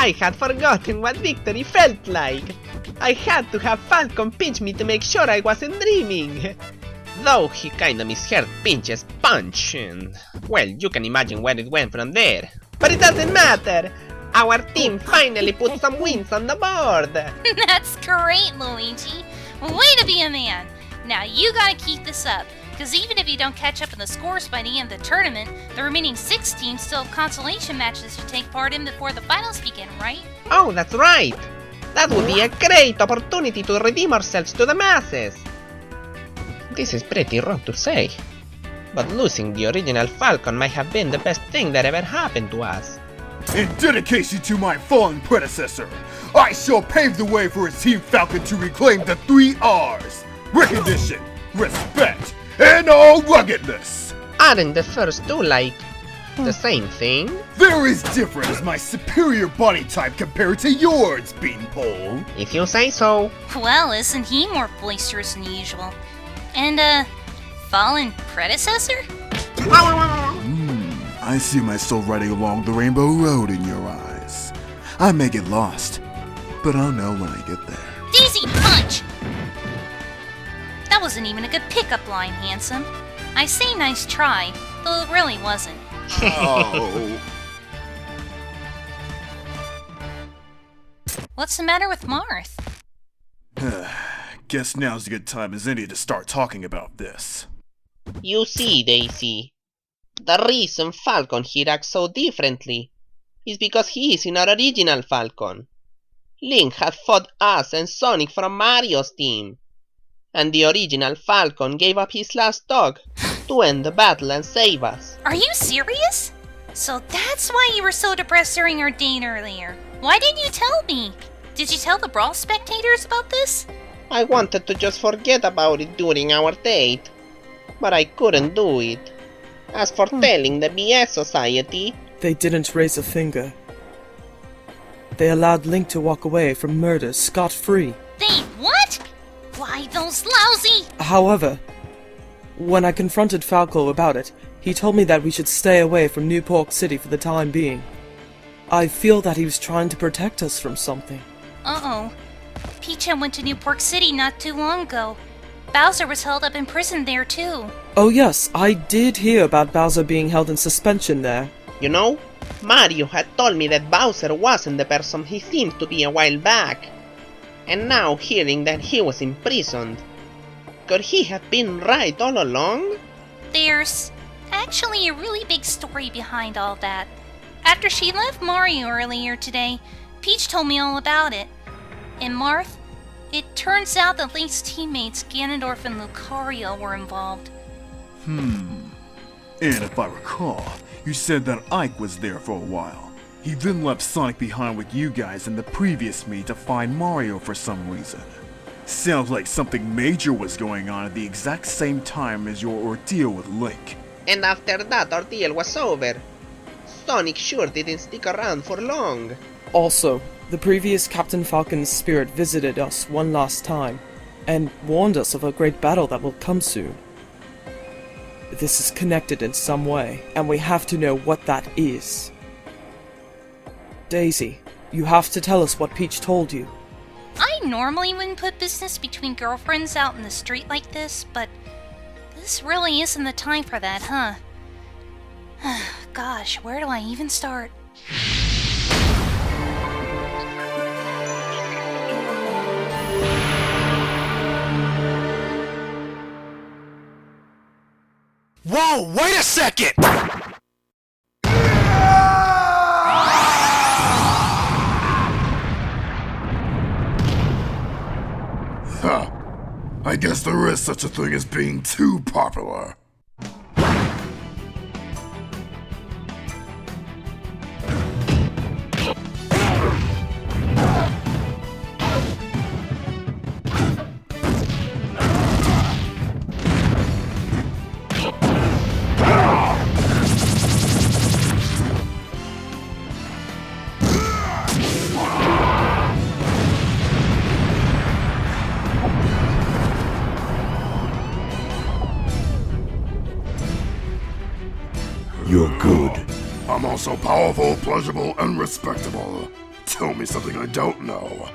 I had forgotten what victory felt like. I had to have Falcon pinch me to make sure I wasn't dreaming. Though he kinda misheard Pinch's punch, and well, you can imagine where it went from there. But it doesn't matter! Our team finally put some wins on the board! That's great, Luigi! Way to be a man! Now you gotta keep this up, because even if you don't catch up in the scores by the end of the tournament, the remaining 6 teams still have consolation matches to take part in before the finals begin, right? Oh, that's right! That would be a great opportunity to redeem ourselves to the masses! This is pretty wrong to say, but losing the original Falcon might have been the best thing that ever happened to us. In dedication to my fallen predecessor, I shall pave the way for Team Falcon to reclaim the 3 R's: recognition, respect, and all ruggedness! Aren't the first two like the same thing? They're as different as my superior body type compared to yours, Beanpole. If you say so. Well, isn't he more boisterous than usual? And, fallen predecessor? I see myself riding along the Rainbow Road in your eyes. I may get lost, but I'll know when I get there. Daisy punch! That wasn't even a good pickup line, handsome. I say nice try, though it really wasn't. Oh. What's the matter with Marth? Guess now's a good time as any to start talking about this. You see, Daisy, the reason Falcon here acts so differently is because he is in our original Falcon. Link had fought us and Sonic from Mario's team, and the original Falcon gave up his last dog to end the battle and save us. Are you serious? So that's why you were so depressed during our date earlier. Why didn't you tell me? Did you tell the Brawl spectators about this? I wanted to just forget about it during our date, but I couldn't do it. As for telling the BS Society, they didn't raise a finger. They allowed Link to walk away from murder scot-free. They what? Why, those lousy... However, when I confronted Falco about it, he told me that we should stay away from New Pork City for the time being. I feel that he was trying to protect us from something. Uh-oh. Peach went to New Pork City not too long ago. Bowser was held up in prison there, too. Oh yes, I did hear about Bowser being held in suspension there. You know, Mario had told me that Bowser wasn't the person he seemed to be a while back. And now hearing that he was imprisoned, could he have been right all along? There's actually a really big story behind all that. After she left Mario earlier today, Peach told me all about it. And Marth, it turns out that Link's teammates Ganondorf and Lucario were involved. And if I recall, you said that Ike was there for a while. He then left Sonic behind with you guys in the previous meet to find Mario for some reason. Sounds like something major was going on at the exact same time as your ordeal with Link. And after that ordeal was over, Sonic sure didn't stick around for long. Also, the previous Captain Falcon's spirit visited us one last time, and warned us of a great battle that will come soon. This is connected in some way, and we have to know what that is. Daisy, you have to tell us what Peach told you. I normally wouldn't put business between girlfriends out in the street like this, but this really isn't the time for that, huh? Gosh, where do I even start? Whoa, wait a second! Huh. I guess there is such a thing as being too popular. You're good. I'm also powerful, pleasurable, and respectable. tell me something I don't know.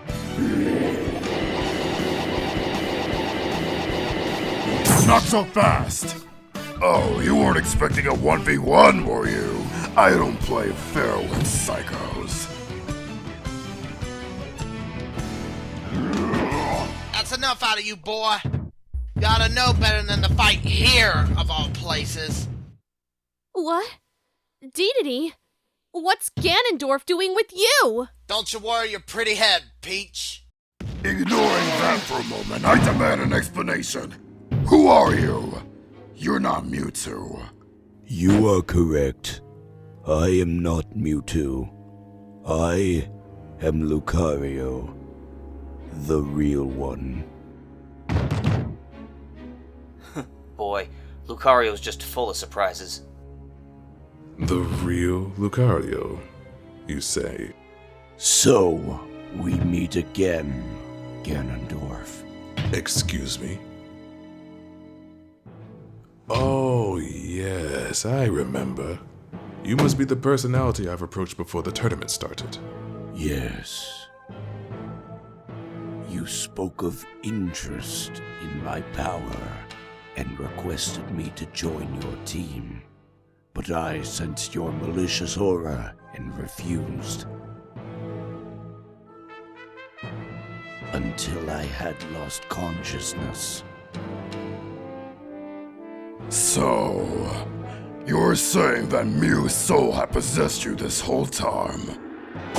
Not so fast! Oh, you weren't expecting a 1v1, were you? I don't play fair with psychos. That's enough out of you, boy. You oughta know better than to fight here, of all places. What? Dedede? What's Ganondorf doing with you? Don't you worry your pretty head, Peach. Ignoring that for a moment, I demand an explanation. Who are you? You're not Mewtwo. You are correct. I am not Mewtwo. I am Lucario, the real one. Boy, Lucario's just full of surprises. The real Lucario, you say? So, we meet again, Ganondorf. Excuse me? Oh, yes, I remember. You must be the personality I've approached before the tournament started. Yes. You spoke of interest in my power and requested me to join your team. But I sensed your malicious aura and refused. Until I had lost consciousness. So, you're saying that Mew's soul had possessed you this whole time.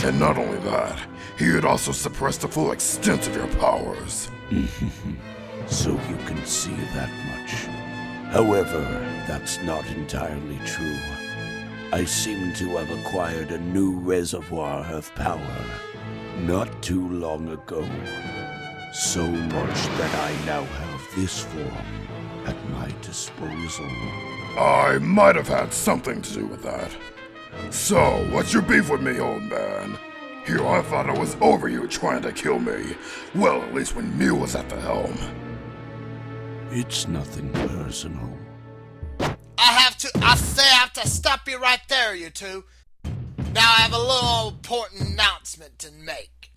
And not only that, he had also suppressed the full extent of your powers. So you can see that much. However, that's not entirely true. I seem to have acquired a new reservoir of power not too long ago. So much that I now have this form at my disposal. I might have had something to do with that. So, what's your beef with me, old man? Here I thought I was over you trying to kill me. Well, at least when Mew was at the helm. It's nothing personal. I have to stop you right there, you two. Now I have a little important announcement to make.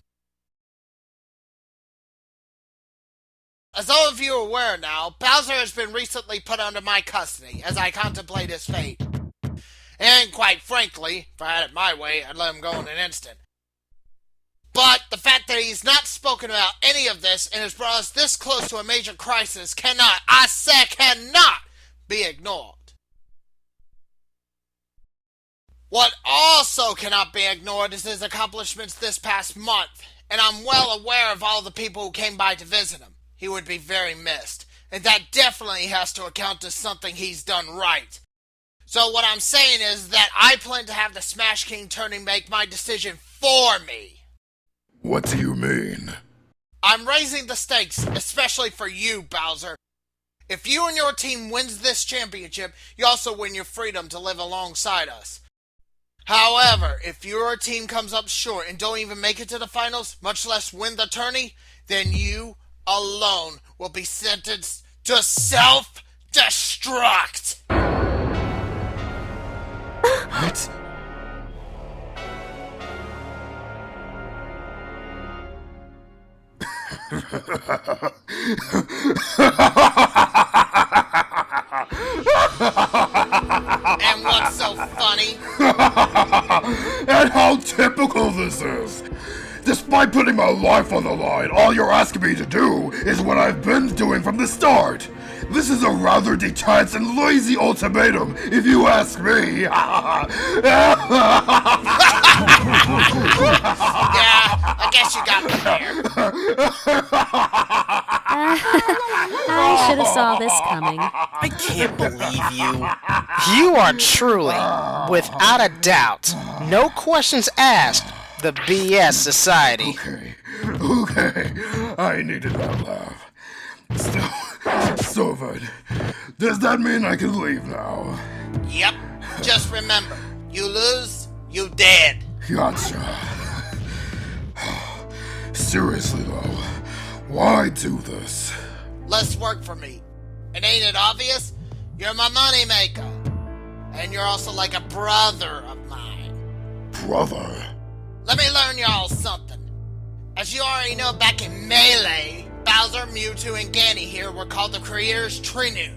As all of you are aware now, Bowser has been recently put under my custody as I contemplate his fate. And quite frankly, if I had it my way, I'd let him go in an instant. But the fact that he's not spoken about any of this and has brought us this close to a major crisis cannot, I say cannot, be ignored. What also cannot be ignored is his accomplishments this past month, and I'm well aware of all the people who came by to visit him. He would be very missed, and that definitely has to account to something he's done right. So what I'm saying is that I plan to have the Smash King tourney make my decision for me. What do you mean? I'm raising the stakes, especially for you, Bowser. If you and your team wins this championship, you also win your freedom to live alongside us. However, if your team comes up short and don't even make it to the finals, much less win the tourney, then you alone will be sentenced to self-destruct. What? And what's so funny? And how typical this is! Despite putting my life on the line, all you're asking me to do is what I've been doing from the start. This is a rather detached and lazy ultimatum, if you ask me. Yeah, I guess you got me there. I should have saw this coming. I can't believe you. You are truly, without a doubt, no questions asked, the BS Society. Okay, I needed that laugh. So then, does that mean I can leave now? Yep, just remember, you lose, you dead. Gotcha. Seriously though, why do this? Less work for me. And ain't it obvious? You're my moneymaker. And you're also like a brother of mine. Brother? let me learn y'all something. As you already know, back in Melee, Bowser, Mewtwo, and Gany here were called the creators Trinu.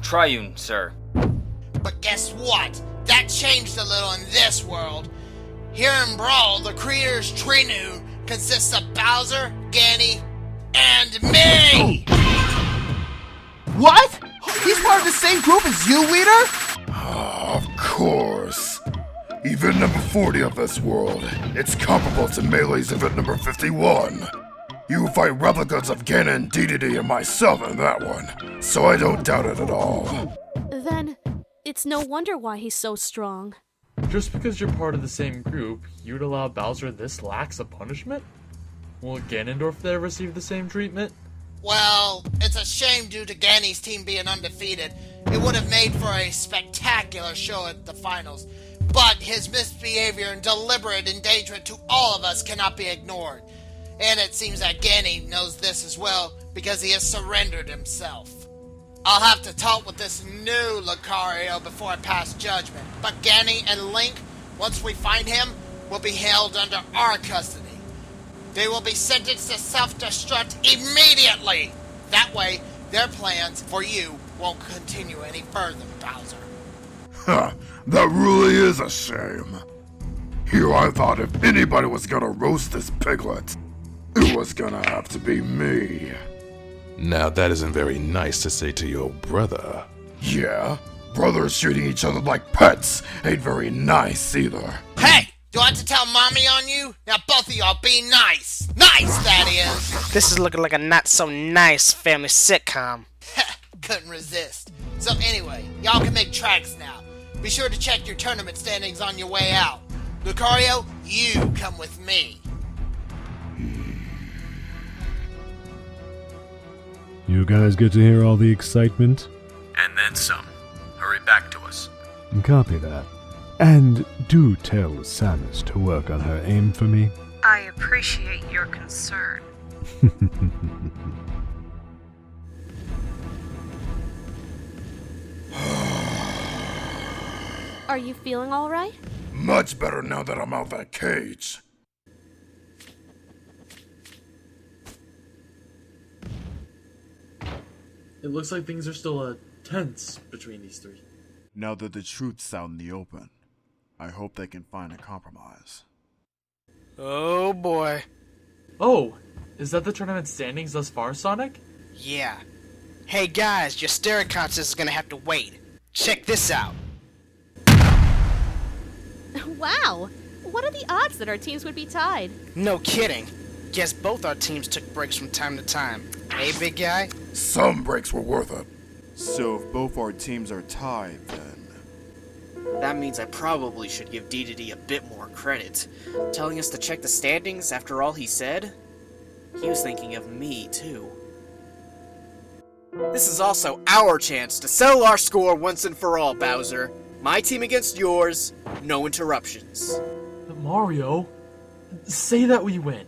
Triune, sir. But guess what? That changed a little in this world. Here in Brawl, the creators Trinu consists of Bowser, Gany, and me! What? He's part of the same group as you, leader? Of course. Event number 40 of this world. It's comparable to Melee's event number 51. You fight replicas of Ganon, Dedede, and myself in that one, so I don't doubt it at all. Then, it's no wonder why he's so strong. Just because you're part of the same group, you'd allow Bowser this lax a punishment? Will Ganondorf there receive the same treatment? Well, it's a shame due to Gany's team being undefeated. It would have made for a spectacular show at the finals. But his misbehavior and deliberate endangerment to all of us cannot be ignored. And it seems that Gany knows this as well, because he has surrendered himself. I'll have to talk with this new Lucario before I pass judgment. But Gany and Link, once we find him, will be held under our custody. They will be sentenced to self-destruct immediately. That way, their plans for you won't continue any further, Bowser. Huh, that really is a shame. Here I thought if anybody was gonna roast this piglet, it was gonna have to be me. Now that isn't very nice to say to your brother. Yeah, brothers treating each other like pets ain't very nice either. Hey! Do I have to tell Mommy on you? Now both of y'all be nice! Nice, that is! This is looking like a not-so-nice family sitcom. Couldn't resist. So anyway, y'all can make tracks now. Be sure to check your tournament standings on your way out. Lucario, you come with me. You guys get to hear all the excitement? And then some. Hurry back to us. Copy that. And do tell Samus to work on her aim for me. I appreciate your concern. Are you feeling alright? Much better now that I'm out that cage. It looks like things are still tense between these three. Now that the truth's out in the open, I hope they can find a compromise. Oh boy. Oh, is that the tournament standings thus far, Sonic? Yeah. Hey guys, your staring contest is gonna have to wait. Check this out. Wow! What are the odds that our teams would be tied? No kidding. Guess both our teams took breaks from time to time. Hey, big guy? Some breaks were worth it. So if both our teams are tied, then... That means I probably should give Dedede a bit more credit. Telling us to check the standings after all he said? He was thinking of me, too. This is also our chance to settle our score once and for all, Bowser. My team against yours, no interruptions. But Mario, say that we win.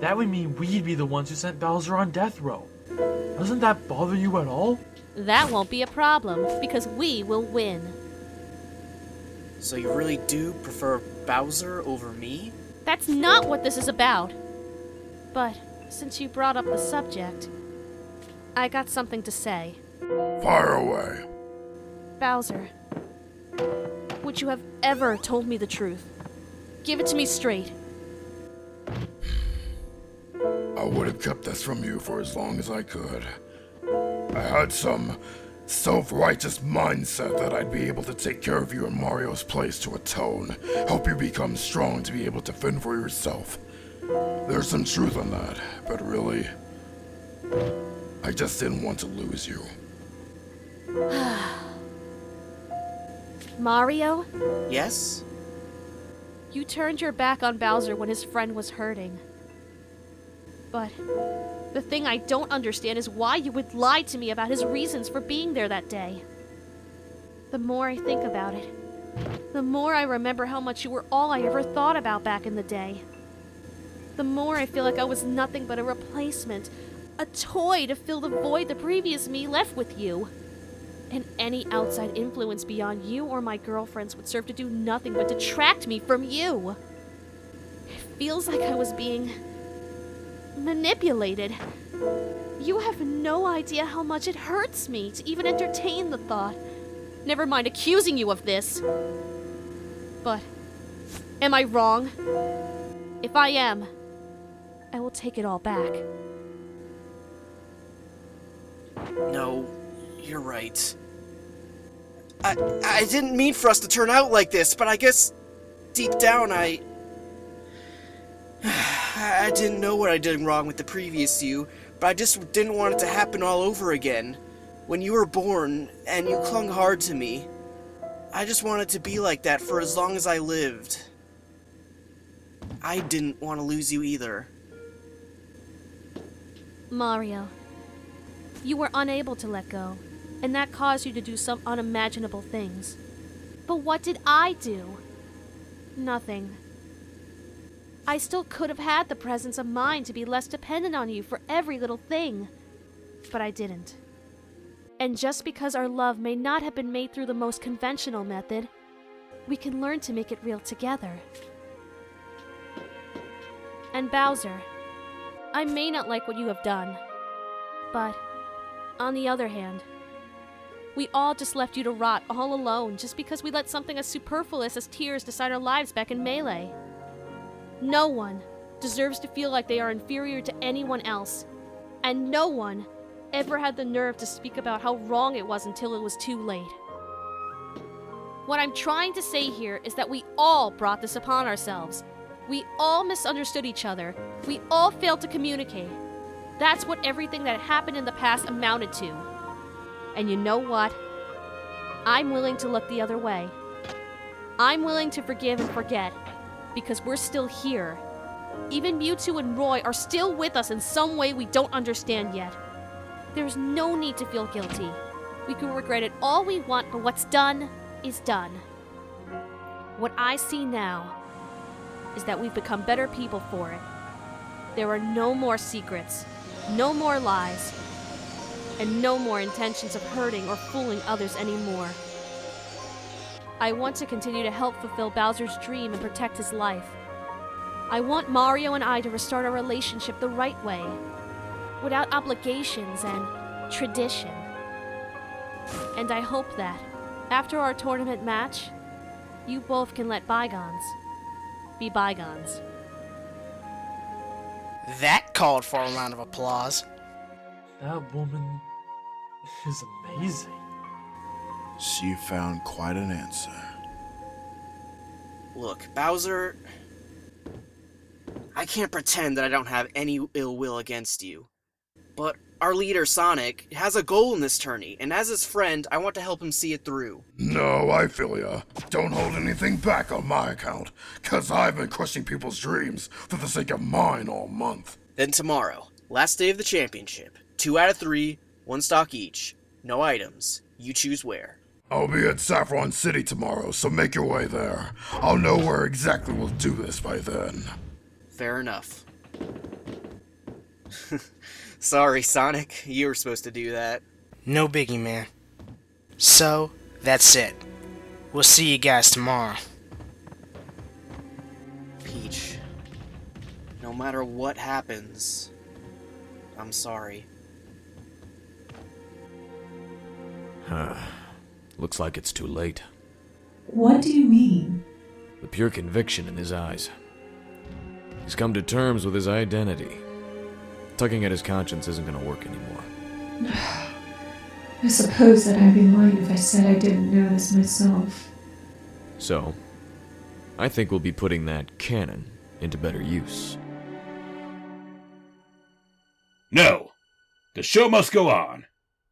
That would mean we'd be the ones who sent Bowser on death row. Doesn't that bother you at all? That won't be a problem, because we will win. So you really do prefer Bowser over me? That's not what this is about. But, since you brought up the subject, I got something to say. Fire away. Bowser, would you have ever told me the truth? Give it to me straight. I would have kept this from you for as long as I could. I had some self-righteous mindset that I'd be able to take care of you in Mario's place to atone, help you become strong to be able to fend for yourself. There's some truth in that, but really, I just didn't want to lose you. Mario? Yes? You turned your back on Bowser when his friend was hurting. But the thing I don't understand is why you would lie to me about his reasons for being there that day. The more I think about it, the more I remember how much you were all I ever thought about back in the day. The more I feel like I was nothing but a replacement, a toy to fill the void the previous me left with you. And any outside influence beyond you or my girlfriends would serve to do nothing but detract me from you. feels like I was being manipulated. You have no idea how much it hurts me to even entertain the thought. Never mind accusing you of this. But, am I wrong? If I am, I will take it all back. No, you're right. I didn't mean for us to turn out like this, but I guess deep down I didn't know what I did wrong with the previous you, but I just didn't want it to happen all over again. When you were born, and you clung hard to me, I just wanted to be like that for as long as I lived. I didn't want to lose you either. Mario, you were unable to let go, and that caused you to do some unimaginable things. But what did I do? Nothing. I still could have had the presence of mind to be less dependent on you for every little thing. But I didn't. And just because our love may not have been made through the most conventional method, we can learn to make it real together. And Bowser, I may not like what you have done, but on the other hand, we all just left you to rot all alone just because we let something as superfluous as tears decide our lives back in Melee. No one deserves to feel like they are inferior to anyone else, and no one ever had the nerve to speak about how wrong it was until it was too late. What I'm trying to say here is that we all brought this upon ourselves. We all misunderstood each other. We all failed to communicate. That's what everything that happened in the past amounted to. And you know what? I'm willing to look the other way. I'm willing to forgive and forget, because we're still here. Even Mewtwo and Roy are still with us in some way we don't understand yet. There's no need to feel guilty. We can regret it all we want, but what's done is done. What I see now is that we've become better people for it. There are no more secrets, no more lies, and no more intentions of hurting or fooling others anymore. I want to continue to help fulfill Bowser's dream and protect his life. I want Mario and I to restart our relationship the right way, without obligations and tradition. And I hope that, after our tournament match, you both can let bygones be bygones. That called for a round of applause. That woman is amazing. She found quite an answer. Look, Bowser, I can't pretend that I don't have any ill will against you. But our leader, Sonic, has a goal in this tourney, and as his friend, I want to help him see it through. No, I feel ya. Don't hold anything back on my account, 'cause I've been crushing people's dreams for the sake of mine all month. Then tomorrow, last day of the championship, 2 out of 3, 1 stock each, no items, you choose where. I'll be at Saffron City tomorrow, so make your way there. I'll know where exactly we'll do this by then. Fair enough. Sorry, Sonic, you were supposed to do that. No biggie, man. So, that's it. We'll see you guys tomorrow. Peach, no matter what happens, I'm sorry. Looks like it's too late. What do you mean? The pure conviction in his eyes. He's come to terms with his identity. Tugging at his conscience isn't gonna work anymore. I suppose that I'd be lying if I said I didn't know this myself. So, I think we'll be putting that cannon into better use. No! The show must go on.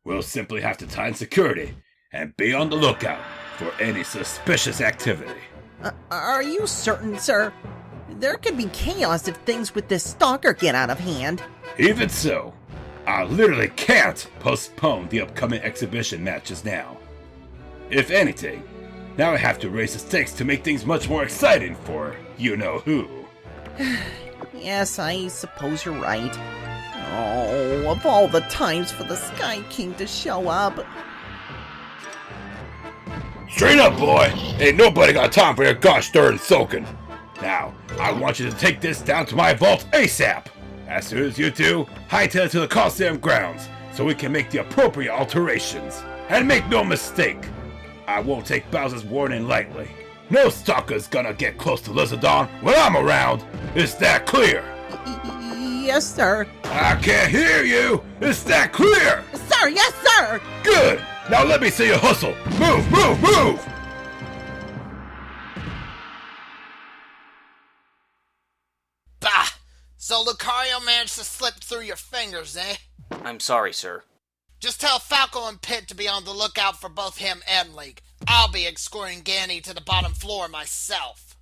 We'll simply have to tighten security and be on the lookout for any suspicious activity. Are you certain, sir? There could be chaos if things with this stalker get out of hand. Even so, I literally can't postpone the upcoming exhibition matches now. If anything, now I have to raise the stakes to make things much more exciting for you-know-who. Yes, I suppose you're right. Oh, of all the times for the Sky King to show up. Straight up, boy! Ain't nobody got time for your gosh darn sulking. Now, I want you to take this down to my vault ASAP. As soon as you do, hightail it to the Coliseum grounds so we can make the appropriate alterations. And make no mistake, I won't take Bowser's warning lightly. No stalker's gonna get close to Lizardon when I'm around. Is that clear? Yes, sir. I can't hear you. Is that clear? Sir, yes, sir. Good. Now let me see you hustle. Move, move, move. Bah! So Lucario managed to slip through your fingers, eh? I'm sorry, sir. Just tell Falco and Pit to be on the lookout for both him and Link. I'll be escorting Ganny to the bottom floor myself.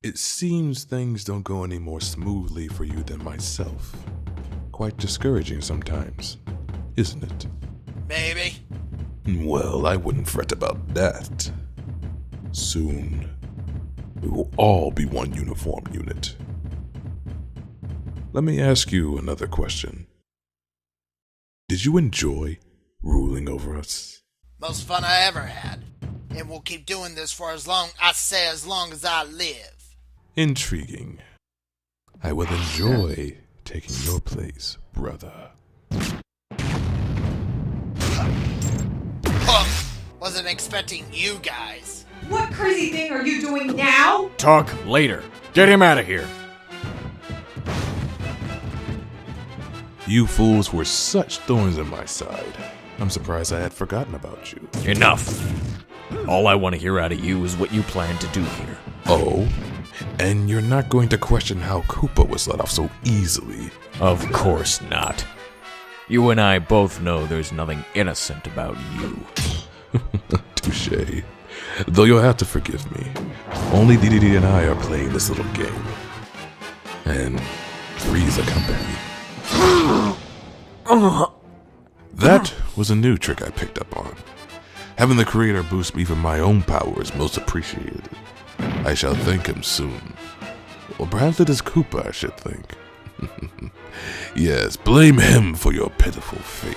It seems things don't go any more smoothly for you than myself. Quite discouraging sometimes, isn't it? Maybe. Well, I wouldn't fret about that. Soon, we will all be one uniform unit. Let me ask you another question. Did you enjoy ruling over us? Most fun I ever had. And we'll keep doing this for as long as I live. Intriguing. I will enjoy taking your place, brother. Wasn't expecting you guys. What crazy thing are you doing now? Talk later. Get him out of here. You fools were such thorns in my side. I'm surprised I had forgotten about you. Enough. All I want to hear out of you is what you plan to do here. Oh? And you're not going to question how Koopa was let off so easily? Of course not. You and I both know there's nothing innocent about you. Touché. Though you'll have to forgive me. Only Dedede and I are playing this little game. And three's a company. That was a new trick I picked up on. Having the creator boost me from my own power is most appreciated. I shall thank him soon. Or perhaps it is Koopa I should thank. Yes, blame him for your pitiful fate.